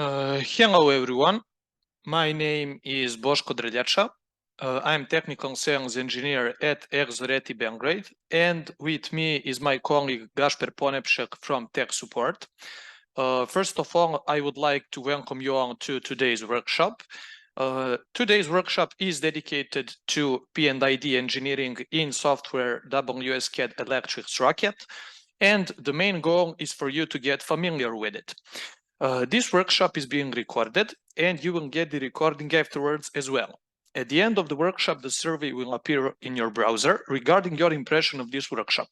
Hello everyone, my name is Boško Dreljača. I'm technical sales engineer at WSCAD Belgrade, and with me is my colleague Gašper Ponepšek from tech support. First of all, I would like to welcome you all to today's workshop. Today's workshop is dedicated to P&ID engineering in software WSCAD ELECTRIX Rocket, and the main goal is for you to get familiar with it. This workshop is being recorded, and you will get the recording afterwards as well. At the end of the workshop, the survey will appear in your browser regarding your impression of this workshop.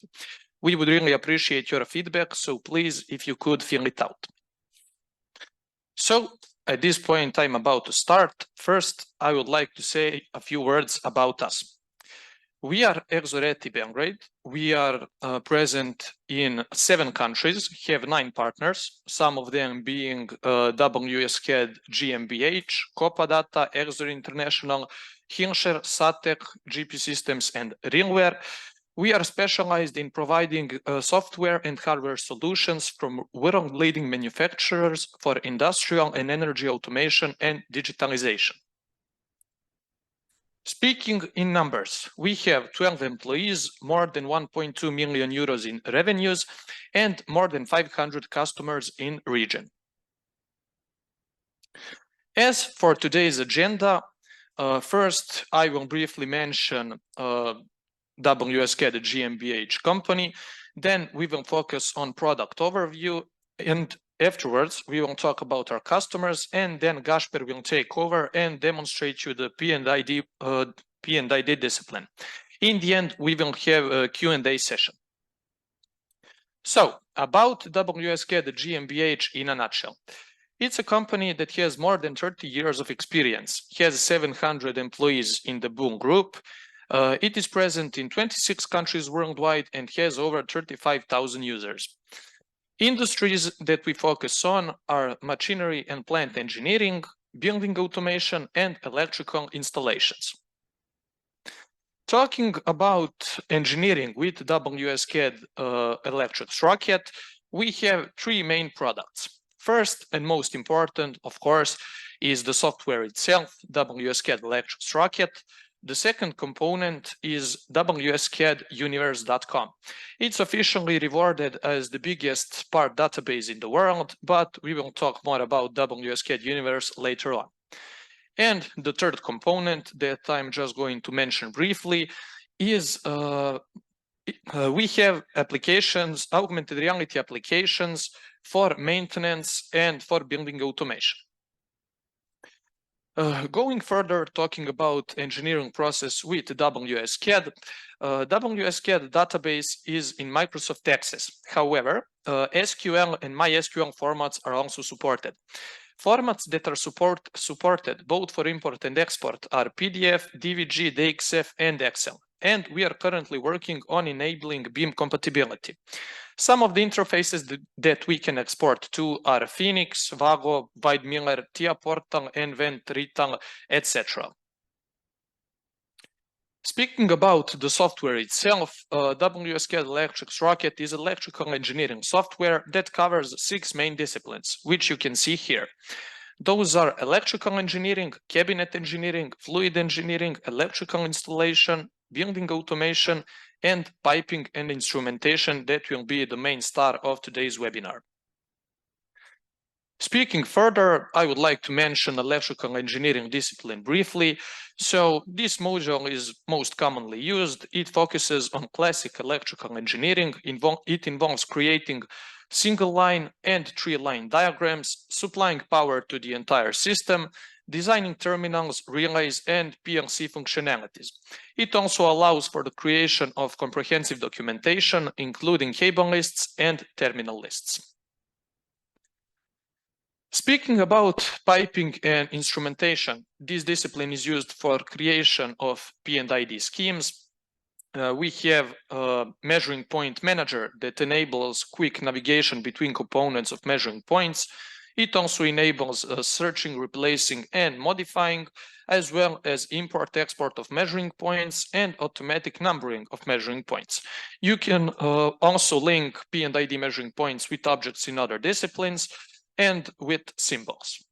We would really appreciate your feedback, so please, if you could, fill it out. So, at this point, I'm about to start. First, I would like to say a few words about us. We are WSCAD Belgrade. We are present in 7 countries, have 9 partners, some of them being WSCAD GmbH, Copa Data, Exor International, Hilscher, Satec, GP Systems, and Realware. We are specialized in providing software and hardware solutions from world-leading manufacturers for industrial and energy automation and digitalization. Speaking in numbers, we have 12 employees, more than 1.2 million euros in revenues, and more than 500 customers in region. As for today's agenda, first I will briefly mention WSCAD GmbH company, then we will focus on product overview, and afterwards we will talk about our customers, and then Gašper will take over and demonstrate you the P&ID discipline. In the end, we will have a Q&A session. So, about WSCAD GmbH in a nutshell. It's a company that has more than 30 years of experience, has 700 employees in the Boom Group. It is present in 26 countries worldwide and has over 35,000 users. Industries that we focus on are machinery and plant engineering, building automation, and electrical installations. Talking about engineering with WSCAD ELECTRIX Rocket, we have 3 main products. First and most important, of course, is the software itself, WSCAD ELECTRIX Rocket. The second component is WSCADUniverse.com. It's officially rewarded as the biggest part database in the world, but we will talk more about WSCAD Universe later on. And the third component that I'm just going to mention briefly is we have applications, augmented reality applications for maintenance and for building automation. Going further, talking about engineering process with WSCAD, WSCAD database is in Microsoft Access. However, SQL and MySQL formats are also supported. Formats that are supported both for import and export are PDF, DVG, DXF, and Excel. And we are currently working on enabling BIM compatibility. Some of the interfaces that we can export to are Phoenix, Vago, Weidmiller, TIA Portal, Envent, Rital, etc. Speaking about the software itself, WSCAD ELECTRIX Rocket is electrical engineering software that covers 6 main disciplines, which you can see here. Those are electrical engineering, cabinet engineering, fluid engineering, electrical installation, building automation, and piping and instrumentation that will be the main star of today's webinar. Speaking further, I would like to mention electrical engineering discipline briefly. So this module is most commonly used. It focuses on classic electrical engineering. It involves creating single-line and 3-line diagrams, supplying power to the entire system, designing terminals, relays, and PLC functionalities. It also allows for the creation of comprehensive documentation, including cable lists and terminal lists. Speaking about piping and instrumentation, this discipline is used for creation of P&ID schemes. We have a measuring point manager that enables quick navigation between components of measuring points. It also enables searching, replacing, and modifying, as well as import-export of measuring points and automatic numbering of measuring points. You can also link P&ID measuring points with objects in other disciplines, and with symbols.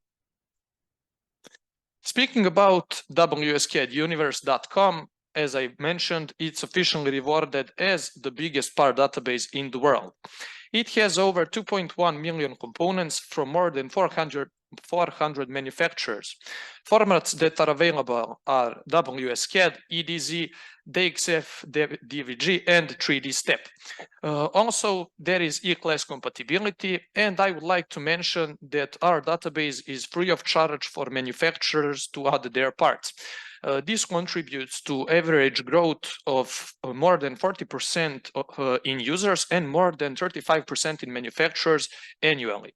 Speaking about WSCADuniverse.com, as I mentioned, it's officially rewarded as the biggest part database in the world. It has over 2.1 million components from more than 400 manufacturers. Formats that are available are WSCAD, EDZ, DXF, DVG, and 3D Step. Also, there is E-class compatibility, and I would like to mention that our database is free of charge for manufacturers to add their parts. This contributes to average growth of more than 40% in users and more than 35% in manufacturers annually.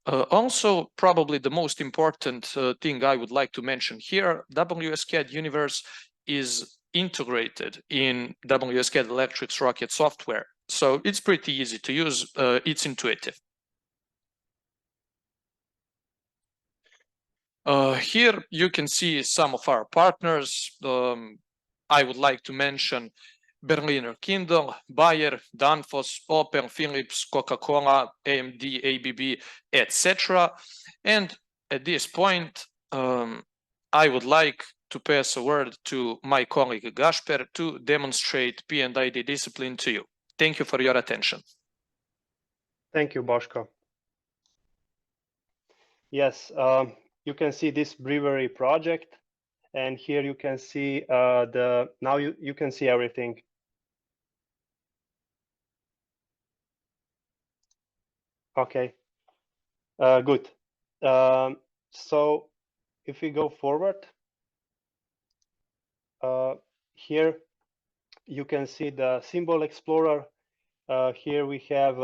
Also, probably the most important thing I would like to mention here, WSCAD Universe is integrated in WSCAD ELECTRIX Rocket software. So it's pretty easy to use, it's intuitive. Here you can see some of our partners. I would like to mention Berliner Kindle, Bayer, Danfoss, Opel, Philips, Coca-Cola, AMD, ABB, etc. And at this point, I would like to pass a word to my colleague Gasper to demonstrate P&ID discipline to you. Thank you for your attention. Thank you, Boško. Yes, you can see this brewery project, and here you can see now you can see everything. Okay, good. So if we go forward, here you can see the symbol explorer. Here we have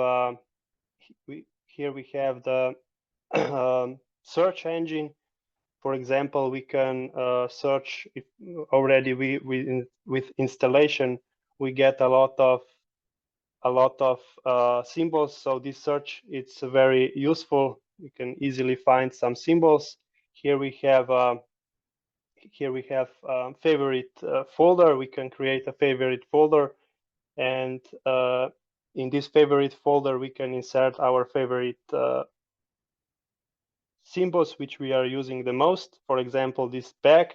the search engine. For example, we can search if already with installation we get a lot of symbols. So this search, it's very useful. You can easily find some symbols. Here we have favorite folder. We can create a favorite folder, and in this favorite folder we can insert our favorite symbols which we are using the most. For example, this bag.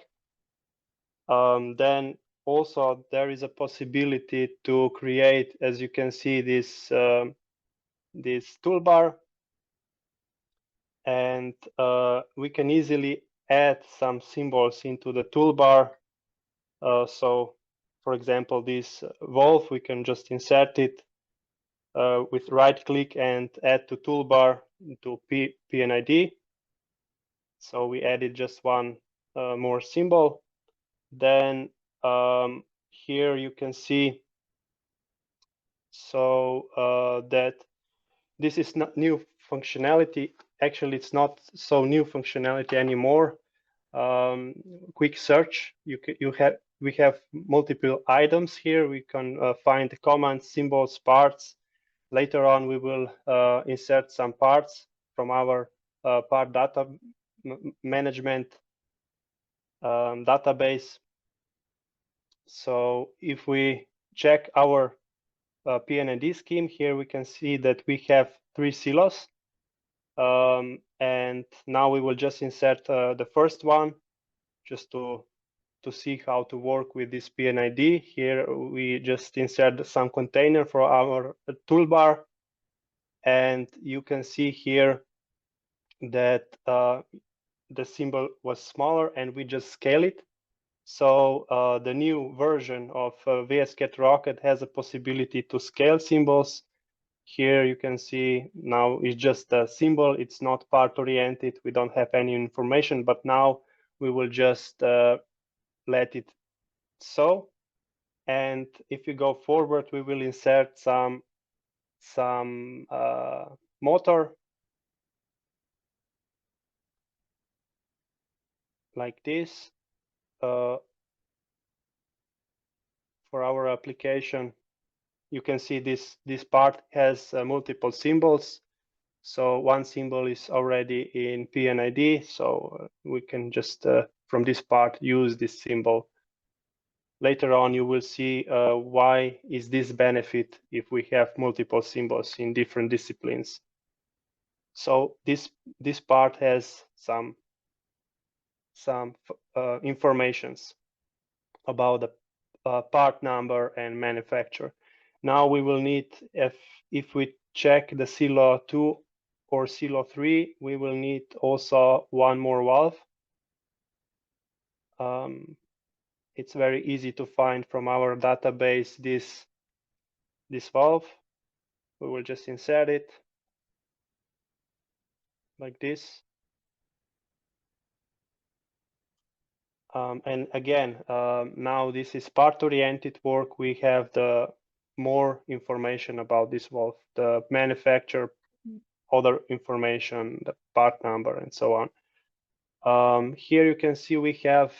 Then also there is a possibility to create, as you can see, this toolbar, and we can easily add some symbols into the toolbar. So for example, this valve, we can just insert it with right click and add to toolbar into P&ID. So we added just one more symbol. Then here you can see that this is not new functionality. Actually, it's not so new functionality anymore. Quick search. We have multiple items here. We can find commands, symbols, parts. Later on, we will insert some parts from our part data management database. So if we check our P&ID scheme, here we can see that we have 3 silos. And now we will just insert the first one just to see how to work with this P&ID. Here we just insert some container for our toolbar, and you can see here that the symbol was smaller and we just scale it. So the new version of WSCAD Rocket has a possibility to scale symbols. Here you can see now it's just a symbol. It's not part oriented. We don't have any information, but now we will just let it so. And if you go forward, we will insert some motor like this for our application. You can see this part has multiple symbols. So one symbol is already in P&ID, so we can just from this part use this symbol. Later on, you will see why is this benefit if we have multiple symbols in different disciplines. So this part has some informations about the part number and manufacturer. Now we will need, if we check the silo 2 or silo 3, we will need also one more valve. It's very easy to find from our database this valve. We will just insert it like this. And again, now this is part-oriented work. We have the more information about this valve, the manufacturer, other information, the part number, and so on. Here you can see we have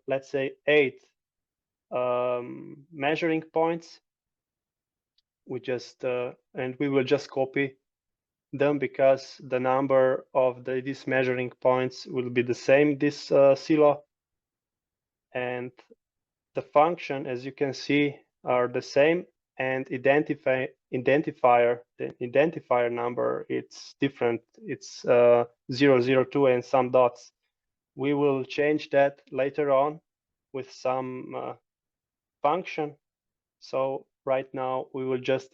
let's say 8 measuring points. We just and we will just copy them because the number of these measuring points will be the same this silo, and the function, as you can see, are the same, and the identifier number, it's different. It's 002 and some dots. We will change that later on with some function. So right now we will just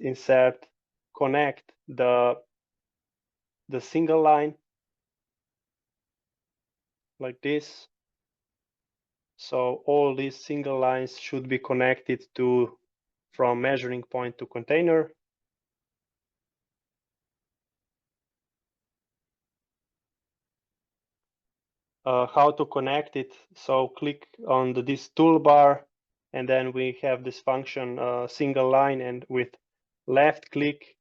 connect the single line like this. So all these single lines should be connected from measuring point to container. How to connect it? So click on this toolbar, and then we have this function single line, and with left click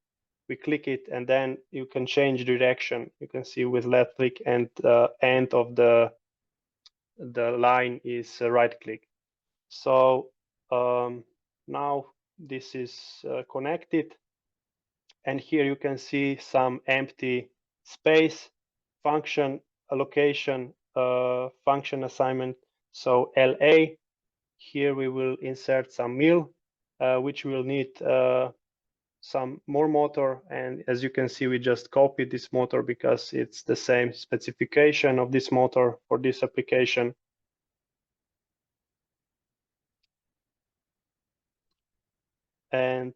we click it, and then you can change direction. You can see with left click, and end of the line is right click. So now this is connected, and here you can see some empty space, function allocation, function assignment. So LA, here we will insert some mill, which will need some more motor, and as you can see, we just copied this motor because it's the same specification of this motor for this application. And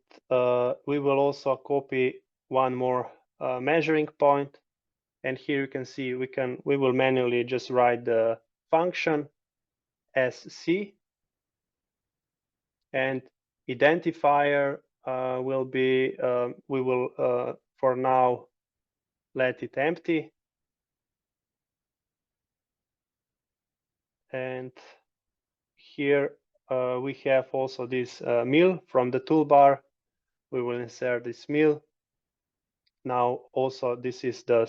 we will also copy one more measuring point, and here you can see we will manually just write the function SC, and identifier will be we will for now let it empty, and here we have also this mill from the toolbar. We will insert this mill. Now also this is the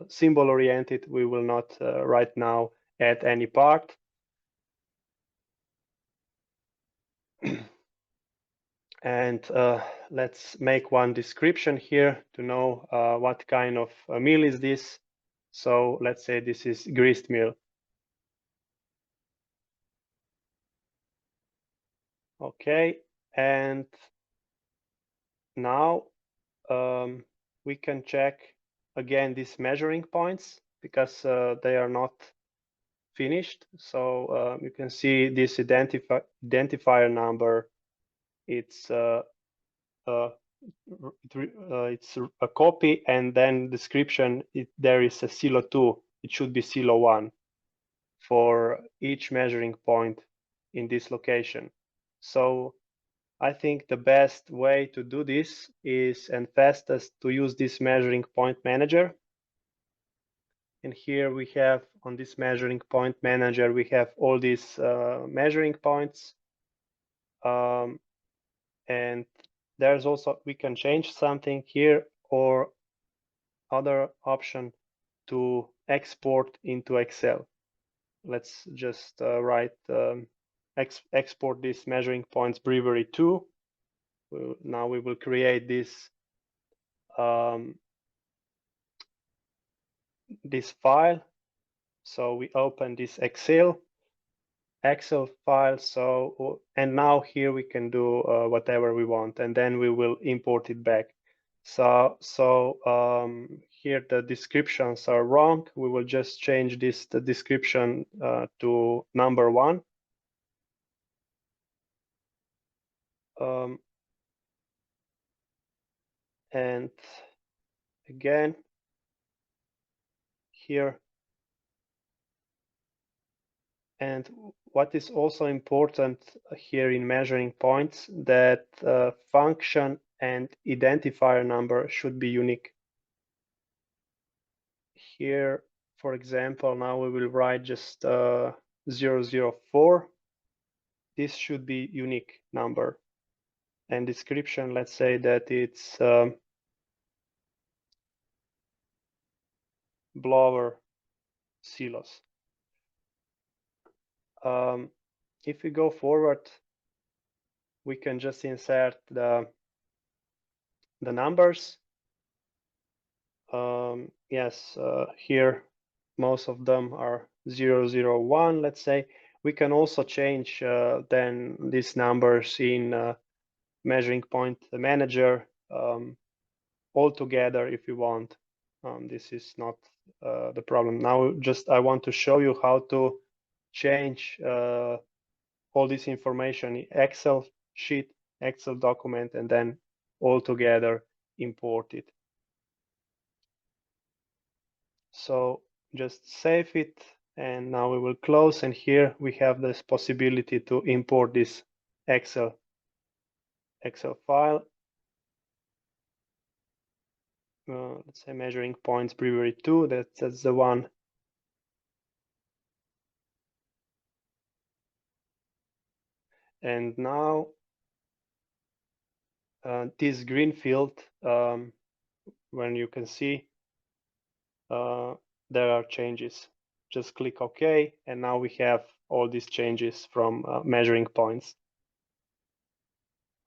symbol oriented. We will not right now add any part. And let's make one description here to know what kind of mill is this. So let's say this is grist mill. Okay, and now we can check again these measuring points because they are not finished. So you can see this identifier number. It's it's a copy, and then description. There is a silo 2. It should be silo 1 for each measuring point in this location. So I think the best way to do this is, and fastest, to use this measuring point manager. And here we have, on this measuring point manager, we have all these measuring points. And there's also, we can change something here, or other option to export into Excel. Let's just write export these measuring points brewery 2. Now we will create this this file. So we open this Excel file. So, and now here we can do whatever we want, and then we will import it back. Here the descriptions are wrong. We will just change the description to number 1. And again, here. And what is also important here in measuring points, that function and identifier number should be unique. Here, for example, now we will write just 004. This should be unique number. And description, let's say that it's blower silos. If we go forward, we can just insert the numbers. Yes, here most of them are 001, let's say. We can also change then these numbers in measuring point manager altogether if you want. This is not the problem. Now just I want to show you how to change all this information in Excel sheet, Excel document, and then all together import it. So just save it, and now we will close, and here we have this possibility to import this Excel file. Let's say measuring points brewery 2, that's the one. And now this green field, when you can see there are changes, just click OK, and now we have all these changes from measuring points.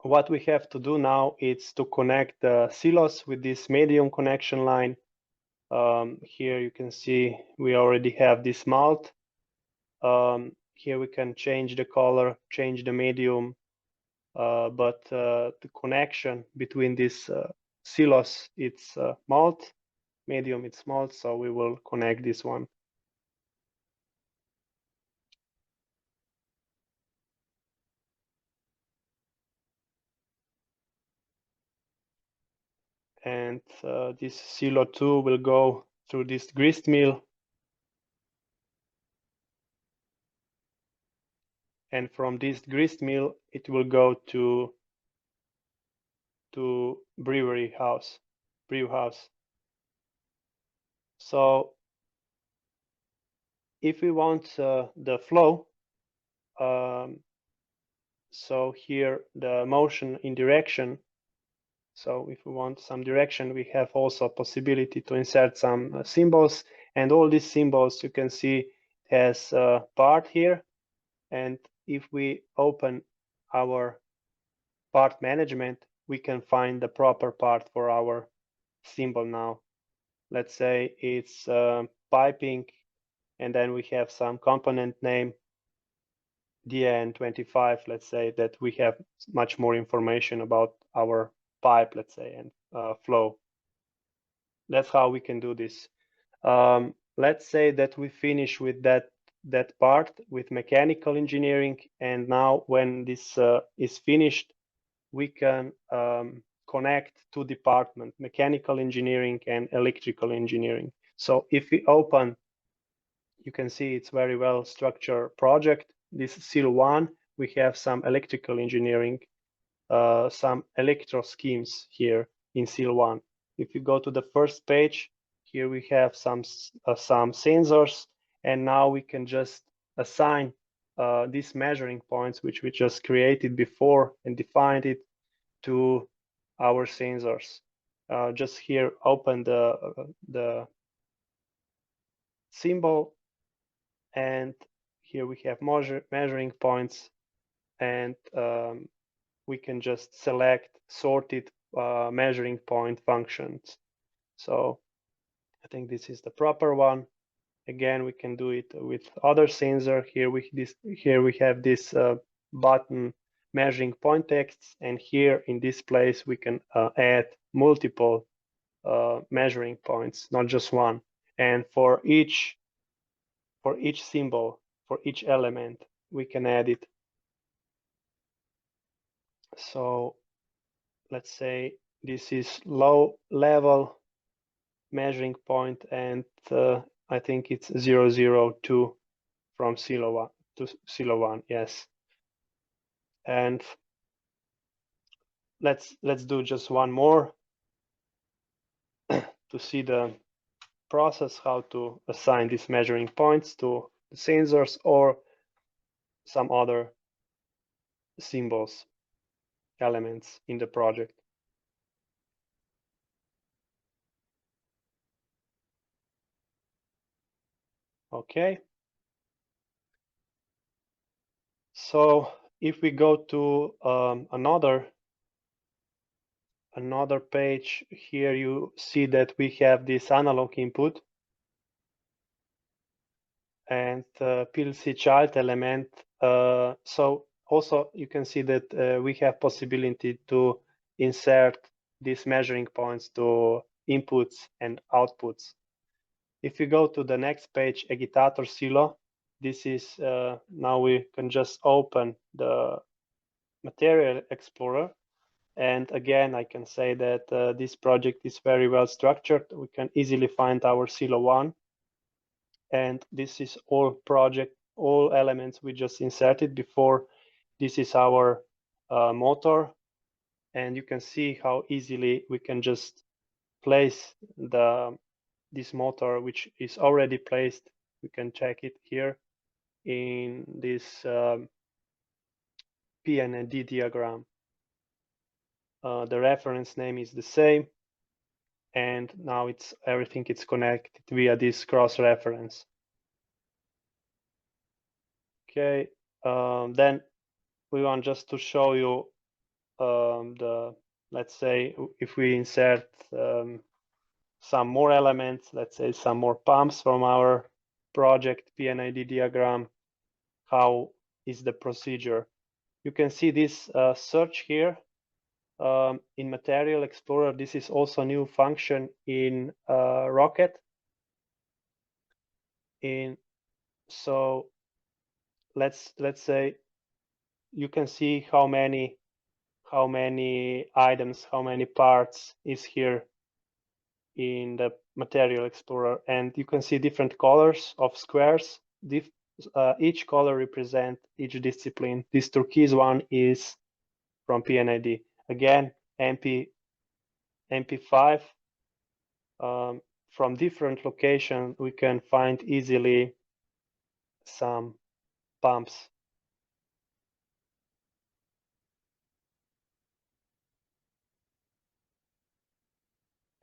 What we have to do now is to connect the silos with this medium connection line. Here you can see we already have this malt. Here we can change the color, change the medium, but the connection between these silos, it's malt, medium, it's malt, so we will connect this one. And this silo 2 will go through this grist mill. And from this grist mill, it will go to brew house. So if we want the flow, so here the motion in direction. So if we want some direction, we have also possibility to insert some symbols, and all these symbols you can see has a part here. And if we open our part management, we can find the proper part for our symbol now. Let's say it's piping, and then we have some component name, DN25, let's say that we have much more information about our pipe, let's say, and flow. That's how we can do this. Let's say that we finish with that part with mechanical engineering, and now when this is finished, we can connect two departments, mechanical engineering and electrical engineering. So if we open, you can see it's very well structured project. This seal 1, we have some electrical engineering, some electro schemes here in seal 1. If you go to the first page, here we have some sensors, and now we can just assign these measuring points, which we just created before and defined it, to our sensors. Just here, open the symbol, and here we have measuring points, and we can just select sorted measuring point functions. So I think this is the proper one. Again, we can do it with other sensor. Here we have this button measuring point texts, and here in this place we can add multiple measuring points, not just one. And for each symbol, for each element, we can add it. So let's say this is low level measuring point, and I think it's 002 from silo 1 to silo 1. Yes. And let's do just one more to see the process how to assign these measuring points to the sensors or some other symbols, elements in the project. Okay. So if we go to another page, here you see that we have this analog input and PLC child element. So also you can see that we have possibility to insert these measuring points to inputs and outputs. If you go to the next page, agitator silo, this is now we can just open the Material Explorer. And again, I can say that this project is very well structured. We can easily find our silo 1. And this is all elements we just inserted before. This is our motor. And you can see how easily we can just place this motor, which is already placed. We can check it here in this P&ID diagram. The reference name is the same, and now everything is connected via this cross reference. Okay, then we want just to show you let's say if we insert some more elements, let's say some more pumps from our project P&ID diagram, how is the procedure? You can see this search here in Material Explorer. This is also a new function in Rocket. So let's say you can see how many items, how many parts is here in the Material Explorer, and you can see different colors of squares. Each color represents each discipline. This turquoise one is from P&ID. Again, MP5. From different locations, we can find easily some pumps.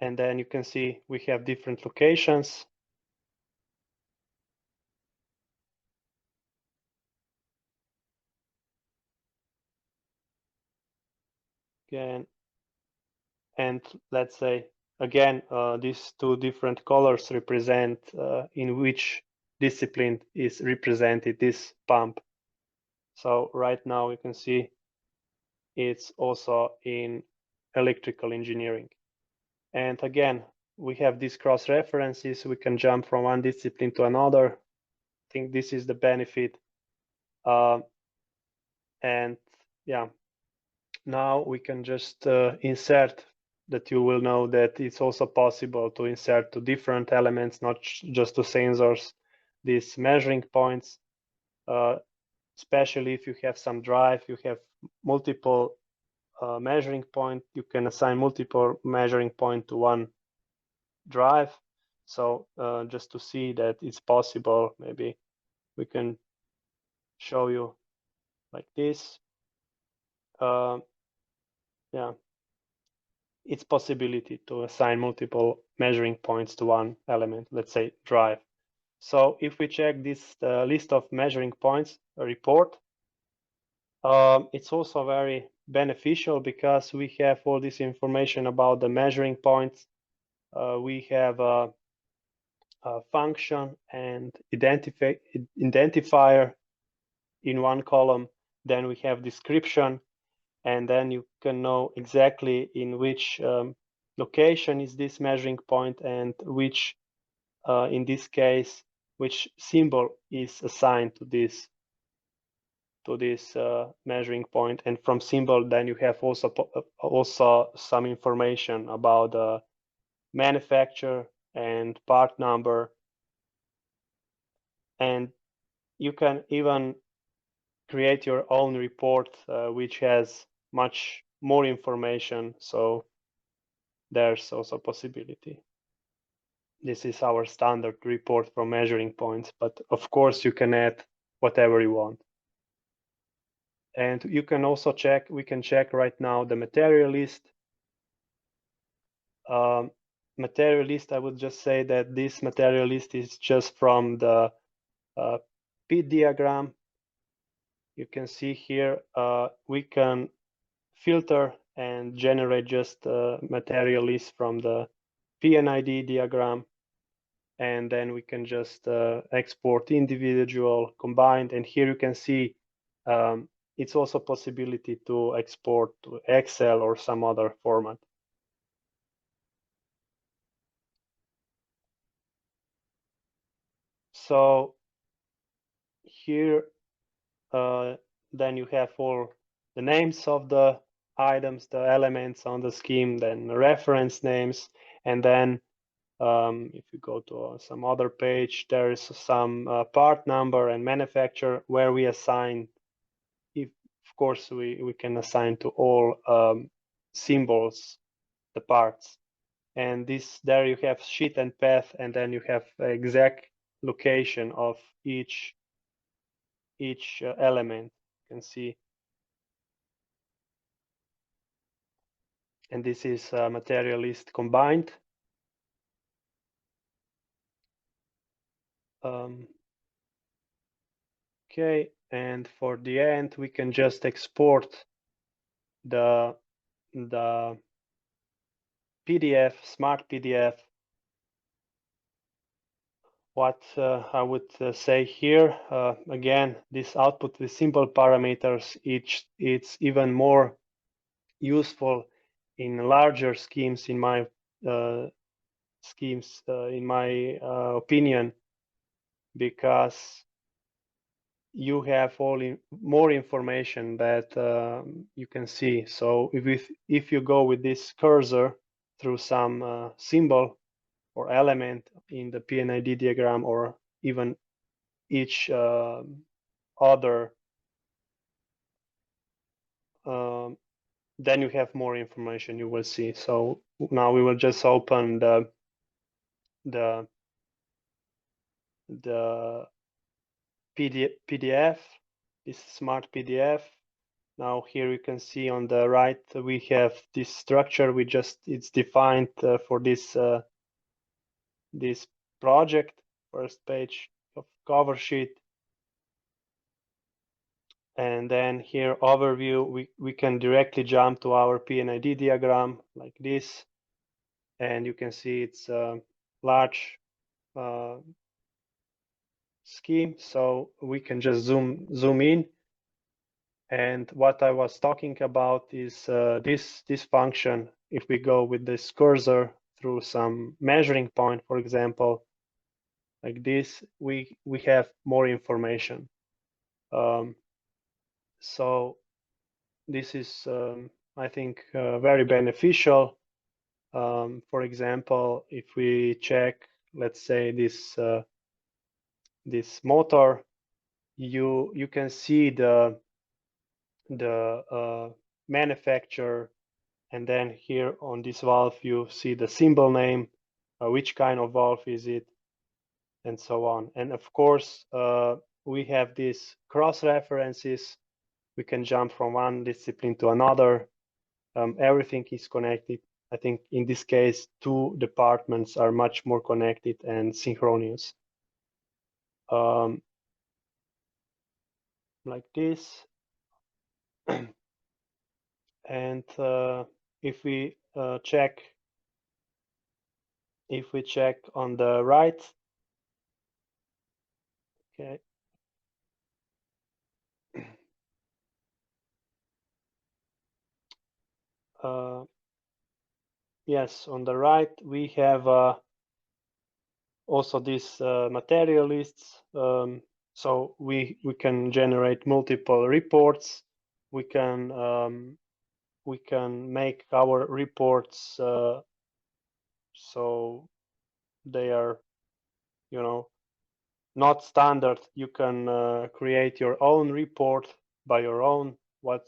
And then you can see we have different locations. Again, and let's say again, these two different colors represent in which discipline is represented this pump. So right now you can see it's also in electrical engineering. And again, we have these cross references. We can jump from one discipline to another. I think this is the benefit. And yeah, now we can just insert that. You will know that it's also possible to insert to different elements, not just to sensors, these measuring points, especially if you have some drive, you have multiple measuring point, you can assign multiple measuring point to one drive. So just to see that it's possible, maybe we can show you like this. Yeah, it's possibility to assign multiple measuring points to one element, let's say drive. So if we check this list of measuring points report, it's also very beneficial because we have all this information about the measuring points. We have a function and identifier in one column. then we have description, and then you can know exactly in which location is this measuring point, and which, in this case, which symbol is assigned to this measuring point. And from symbol, then you have also some information about the manufacturer and part number, and you can even create your own report, which has much more information. So there's also a possibility. This is our standard report from measuring points, but of course you can add whatever you want. And you can also check, we can check right now the material list. Material list, I would just say that this material list is just from the pit diagram. You can see here, we can filter and generate just material list from the P&ID diagram, and then we can just export individual, combined, and here you can see it's also a possibility to export to Excel or some other format. So here, then you have all the names of the items, the elements on the scheme, then reference names, and then if you go to some other page, there is some part number and manufacturer where we assign, if of course we can assign to all symbols the parts. And this, there you have sheet and path, and then you have exact location of each element, you can see. And this is material list combined. Okay, and for the end, we can just export the PDF, smart PDF. What I would say here, again, this output with simple parameters, it's even more useful in larger schemes, in my opinion, because you have more information that you can see. So if you go with this cursor through some symbol or element in the P&ID diagram, or even each other, then you have more information, you will see. So now we will just open the PDF, this smart PDF. Now here you can see on the right, we have this structure. It's defined for this this project, first page of cover sheet. And then here, overview, we can directly jump to our P&ID diagram like this. And you can see it's a large scheme, so we can just zoom in. And what I was talking about is this function. If we go with this cursor through some measuring point, for example, like this, we have more information. So this is, I think, very beneficial. For example, if we check, let's say this motor, you can see the manufacturer, and then here on this valve you see the symbol name, which kind of valve is it, and so on. And of course, we have these cross references. We can jump from one discipline to another. Everything is connected. I think in this case, two departments are much more connected and synchronous. Like this. And if we check on the right, okay, yes, on the right we have also these material lists. So we can generate multiple reports. We can make our reports so they are, you know, not standard. You can create your own report by your own. What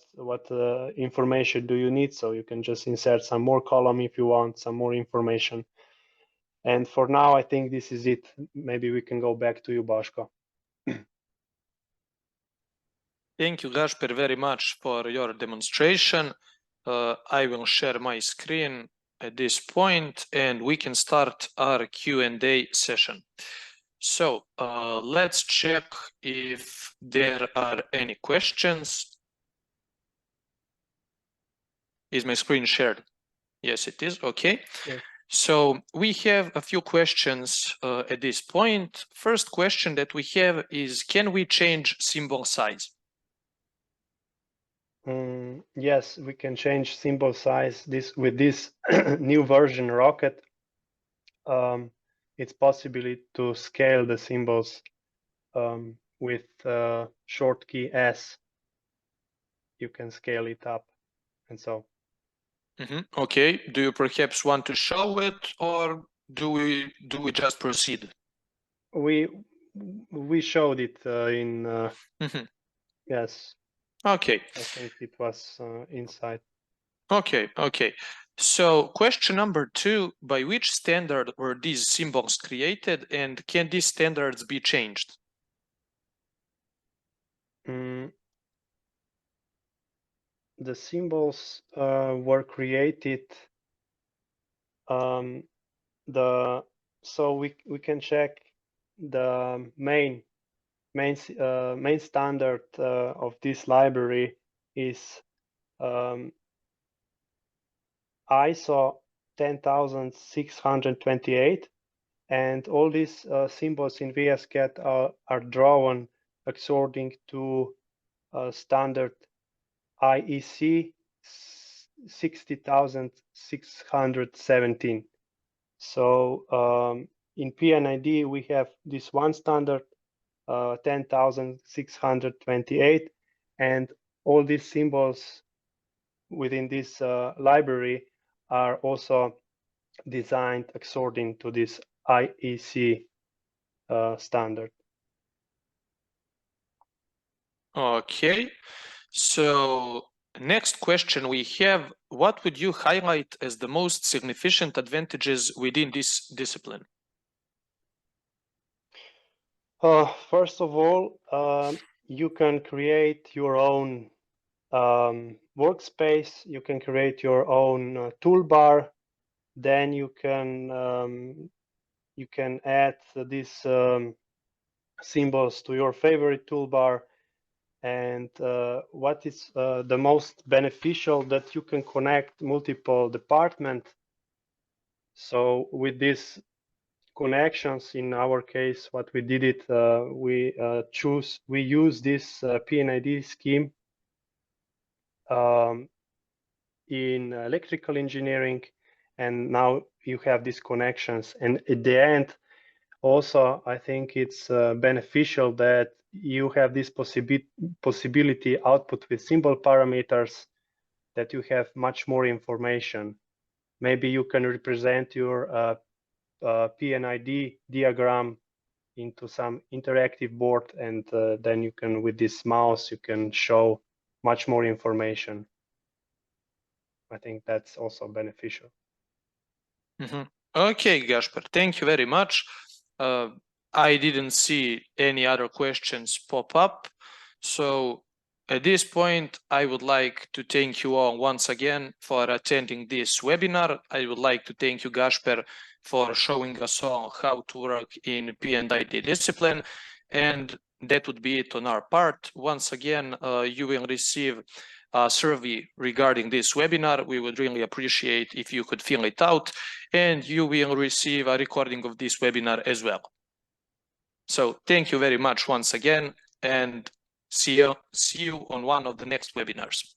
information do you need? So you can just insert some more column if you want some more information. And for now, I think this is it. Maybe we can go back to you, Bashko. Thank you, Gasper, very much for your demonstration. I will share my screen at this point, and we can start our Q&A session. So let's check if there are any questions. Is my screen shared? Yes, it is. Okay. Yes. So we have a few questions at this point. First question that we have is, can we change symbol size? Yes, we can change symbol size with this new version Rocket. It's possible to scale the symbols with short key S. You can scale it up, and so. Okay. Do you perhaps want to show it, or do we just proceed? We showed it in. Yes. Okay. I think it was inside. Okay. Okay. So question number 2, by which standard were these symbols created, and can these standards be changed? The symbols were created. So we can check the main standard of this library is ISO 10628, and all these symbols in WSCAD are drawn according to standard IEC 60617. So in P&ID we have this one standard 10628, and all these symbols within this library are also designed according to this IEC standard. Okay. So next question we have, what would you highlight as the most significant advantages within this discipline? First of all, you can create your own workspace. You can create your own toolbar. Then you can add these symbols to your favorite toolbar. And what is the most beneficial, that you can connect multiple departments. So with these connections, in our case, what we did it, we use this P&ID scheme in electrical engineering, and now you have these connections. And at the end, also, I think it's beneficial that you have this possibility output with symbol parameters, that you have much more information. Maybe you can represent your P&ID diagram into some interactive board, and then you can, with this mouse, you can show much more information. I think that's also beneficial. Okay, Gasper, thank you very much. I didn't see any other questions pop up. So at this point, I would like to thank you all once again for attending this webinar. I would like to thank you, Gasper, for showing us all how to work in P&ID discipline. And that would be it on our part. Once again, you will receive a survey regarding this webinar. We would really appreciate if you could fill it out, and you will receive a recording of this webinar as well. So thank you very much once again, and see you on one of the next webinars.